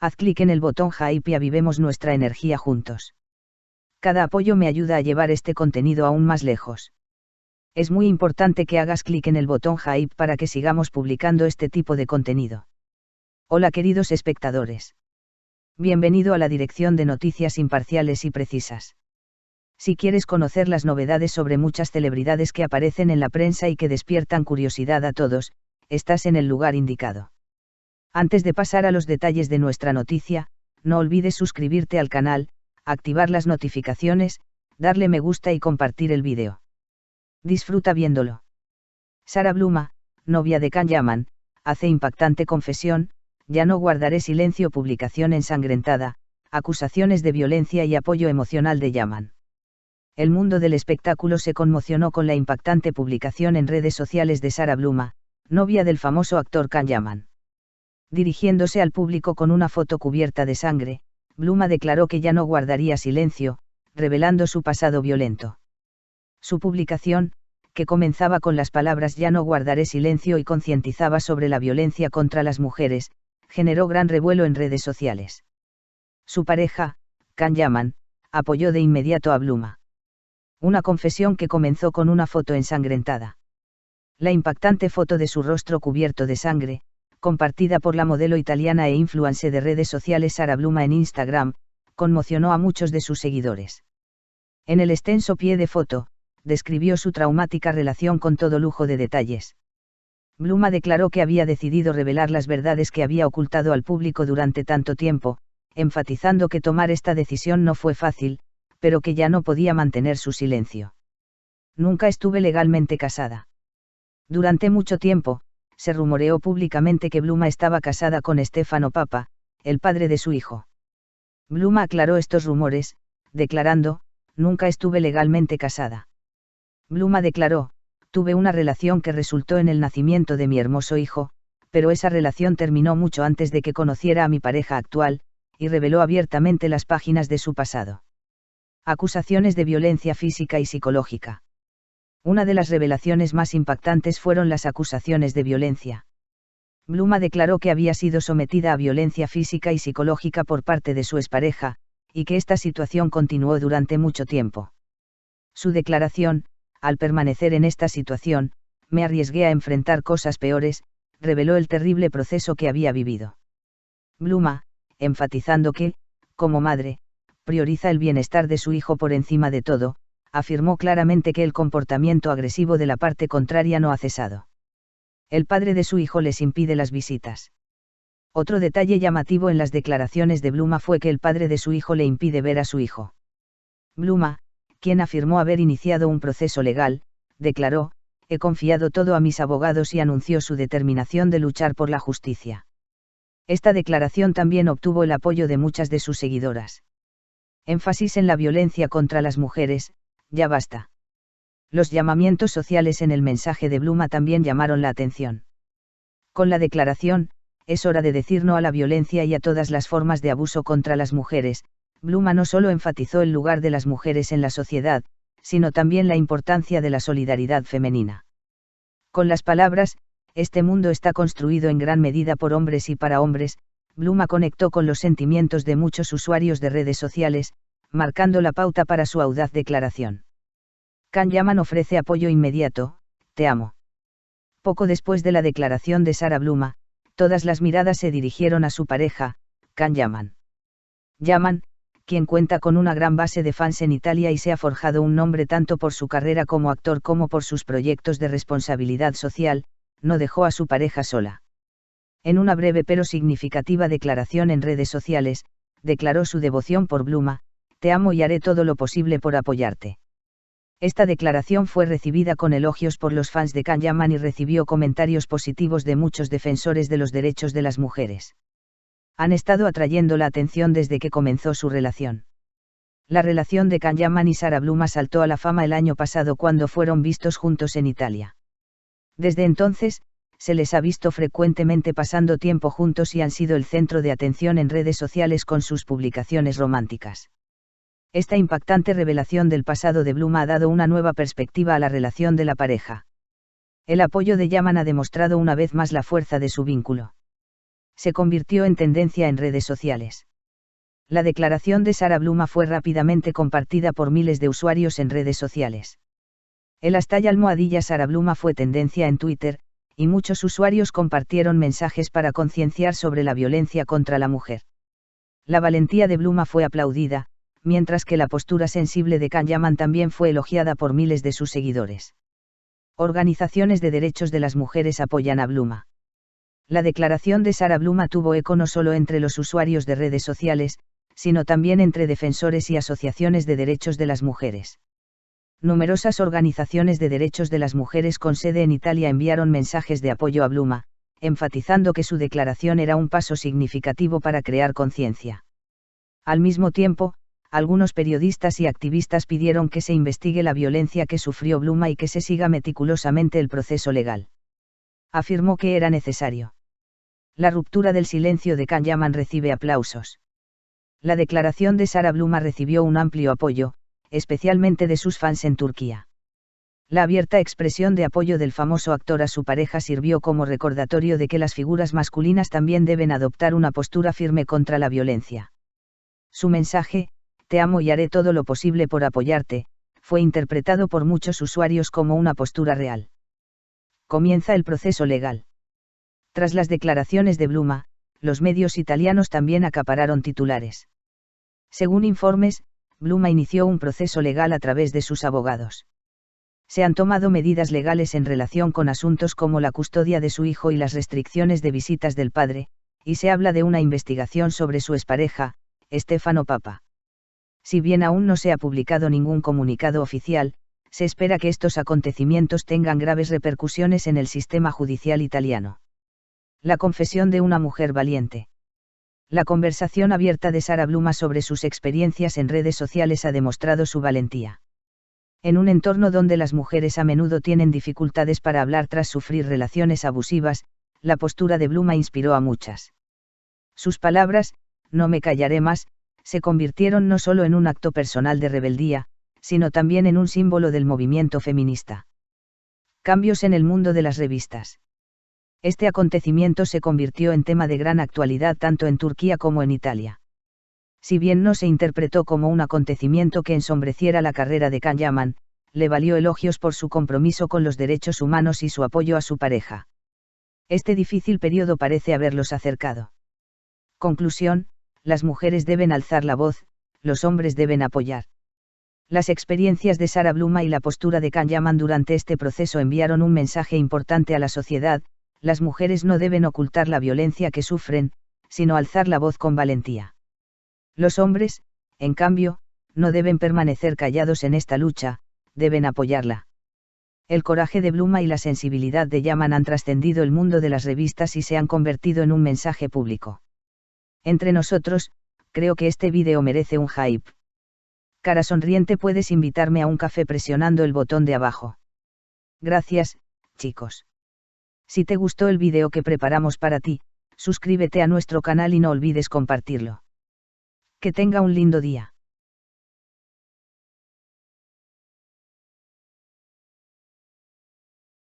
Haz clic en el botón Hype y avivemos nuestra energía juntos. Cada apoyo me ayuda a llevar este contenido aún más lejos. Es muy importante que hagas clic en el botón Hype para que sigamos publicando este tipo de contenido. Hola queridos espectadores. Bienvenido a la dirección de noticias imparciales y precisas. Si quieres conocer las novedades sobre muchas celebridades que aparecen en la prensa y que despiertan curiosidad a todos, estás en el lugar indicado. Antes de pasar a los detalles de nuestra noticia, no olvides suscribirte al canal, activar las notificaciones, darle me gusta y compartir el vídeo. Disfruta viéndolo. Sarah Bluma, novia de Can Yaman, hace impactante confesión: ya no guardaré silencio. Publicación ensangrentada, acusaciones de violencia y apoyo emocional de Yaman. El mundo del espectáculo se conmocionó con la impactante publicación en redes sociales de Sarah Bluma, novia del famoso actor Can Yaman. Dirigiéndose al público con una foto cubierta de sangre, Bluma declaró que ya no guardaría silencio, revelando su pasado violento. Su publicación, que comenzaba con las palabras "ya no guardaré silencio" y concientizaba sobre la violencia contra las mujeres, generó gran revuelo en redes sociales. Su pareja, Can Yaman, apoyó de inmediato a Bluma. Una confesión que comenzó con una foto ensangrentada. La impactante foto de su rostro cubierto de sangre, compartida por la modelo italiana e influencer de redes sociales Sarah Bluma en Instagram, conmocionó a muchos de sus seguidores. En el extenso pie de foto, describió su traumática relación con todo lujo de detalles. Bluma declaró que había decidido revelar las verdades que había ocultado al público durante tanto tiempo, enfatizando que tomar esta decisión no fue fácil, pero que ya no podía mantener su silencio. Nunca estuve legalmente casada. Durante mucho tiempo, se rumoreó públicamente que Bluma estaba casada con Stefano Papa, el padre de su hijo. Bluma aclaró estos rumores, declarando: nunca estuve legalmente casada. Bluma declaró: tuve una relación que resultó en el nacimiento de mi hermoso hijo, pero esa relación terminó mucho antes de que conociera a mi pareja actual, y reveló abiertamente las páginas de su pasado. Acusaciones de violencia física y psicológica. Una de las revelaciones más impactantes fueron las acusaciones de violencia. Bluma declaró que había sido sometida a violencia física y psicológica por parte de su expareja, y que esta situación continuó durante mucho tiempo. Su declaración: al permanecer en esta situación, me arriesgué a enfrentar cosas peores, reveló el terrible proceso que había vivido. Bluma, enfatizando que, como madre, prioriza el bienestar de su hijo por encima de todo, afirmó claramente que el comportamiento agresivo de la parte contraria no ha cesado. El padre de su hijo les impide las visitas. Otro detalle llamativo en las declaraciones de Bluma fue que el padre de su hijo le impide ver a su hijo. Bluma, quien afirmó haber iniciado un proceso legal, declaró: he confiado todo a mis abogados, y anunció su determinación de luchar por la justicia. Esta declaración también obtuvo el apoyo de muchas de sus seguidoras. Énfasis en la violencia contra las mujeres: ya basta. Los llamamientos sociales en el mensaje de Bluma también llamaron la atención. Con la declaración: es hora de decir no a la violencia y a todas las formas de abuso contra las mujeres, Bluma no solo enfatizó el lugar de las mujeres en la sociedad, sino también la importancia de la solidaridad femenina. Con las palabras: este mundo está construido en gran medida por hombres y para hombres, Bluma conectó con los sentimientos de muchos usuarios de redes sociales, marcando la pauta para su audaz declaración. Can Yaman ofrece apoyo inmediato: te amo. Poco después de la declaración de Sarah Bluma, todas las miradas se dirigieron a su pareja, Can Yaman. Yaman, quien cuenta con una gran base de fans en Italia y se ha forjado un nombre tanto por su carrera como actor como por sus proyectos de responsabilidad social, no dejó a su pareja sola. En una breve pero significativa declaración en redes sociales, declaró su devoción por Bluma: te amo y haré todo lo posible por apoyarte. Esta declaración fue recibida con elogios por los fans de Can Yaman y recibió comentarios positivos de muchos defensores de los derechos de las mujeres. Han estado atrayendo la atención desde que comenzó su relación. La relación de Can Yaman y Sarah Bluma saltó a la fama el año pasado cuando fueron vistos juntos en Italia. Desde entonces, se les ha visto frecuentemente pasando tiempo juntos y han sido el centro de atención en redes sociales con sus publicaciones románticas. Esta impactante revelación del pasado de Bluma ha dado una nueva perspectiva a la relación de la pareja. El apoyo de Yaman ha demostrado una vez más la fuerza de su vínculo. Se convirtió en tendencia en redes sociales. La declaración de Sara Bluma fue rápidamente compartida por miles de usuarios en redes sociales. El #almohadilla Sara Bluma fue tendencia en Twitter, y muchos usuarios compartieron mensajes para concienciar sobre la violencia contra la mujer. La valentía de Bluma fue aplaudida, mientras que la postura sensible de Can Yaman también fue elogiada por miles de sus seguidores. Organizaciones de derechos de las mujeres apoyan a Bluma. La declaración de Sara Bluma tuvo eco no solo entre los usuarios de redes sociales, sino también entre defensores y asociaciones de derechos de las mujeres. Numerosas organizaciones de derechos de las mujeres con sede en Italia enviaron mensajes de apoyo a Bluma, enfatizando que su declaración era un paso significativo para crear conciencia. Al mismo tiempo, algunos periodistas y activistas pidieron que se investigue la violencia que sufrió Bluma y que se siga meticulosamente el proceso legal. Afirmó que era necesario. La ruptura del silencio de Can Yaman recibe aplausos. La declaración de Sara Bluma recibió un amplio apoyo, especialmente de sus fans en Turquía. La abierta expresión de apoyo del famoso actor a su pareja sirvió como recordatorio de que las figuras masculinas también deben adoptar una postura firme contra la violencia. Su mensaje, "Te amo y haré todo lo posible por apoyarte", fue interpretado por muchos usuarios como una postura real. Comienza el proceso legal. Tras las declaraciones de Bluma, los medios italianos también acapararon titulares. Según informes, Bluma inició un proceso legal a través de sus abogados. Se han tomado medidas legales en relación con asuntos como la custodia de su hijo y las restricciones de visitas del padre, y se habla de una investigación sobre su expareja, Stefano Papa. Si bien aún no se ha publicado ningún comunicado oficial, se espera que estos acontecimientos tengan graves repercusiones en el sistema judicial italiano. La confesión de una mujer valiente. La conversación abierta de Sara Bluma sobre sus experiencias en redes sociales ha demostrado su valentía. En un entorno donde las mujeres a menudo tienen dificultades para hablar tras sufrir relaciones abusivas, la postura de Bluma inspiró a muchas. Sus palabras, "No me callaré más", se convirtieron no solo en un acto personal de rebeldía, sino también en un símbolo del movimiento feminista. Cambios en el mundo de las revistas. Este acontecimiento se convirtió en tema de gran actualidad tanto en Turquía como en Italia. Si bien no se interpretó como un acontecimiento que ensombreciera la carrera de Can Yaman, le valió elogios por su compromiso con los derechos humanos y su apoyo a su pareja. Este difícil periodo parece haberlos acercado. Conclusión: las mujeres deben alzar la voz, los hombres deben apoyar. Las experiencias de Sara Bluma y la postura de Can Yaman durante este proceso enviaron un mensaje importante a la sociedad: las mujeres no deben ocultar la violencia que sufren, sino alzar la voz con valentía. Los hombres, en cambio, no deben permanecer callados en esta lucha, deben apoyarla. El coraje de Bluma y la sensibilidad de Yaman han trascendido el mundo de las revistas y se han convertido en un mensaje público. Entre nosotros, creo que este vídeo merece un hype. Cara sonriente, puedes invitarme a un café presionando el botón de abajo. Gracias, chicos. Si te gustó el vídeo que preparamos para ti, suscríbete a nuestro canal y no olvides compartirlo. Que tenga un lindo día.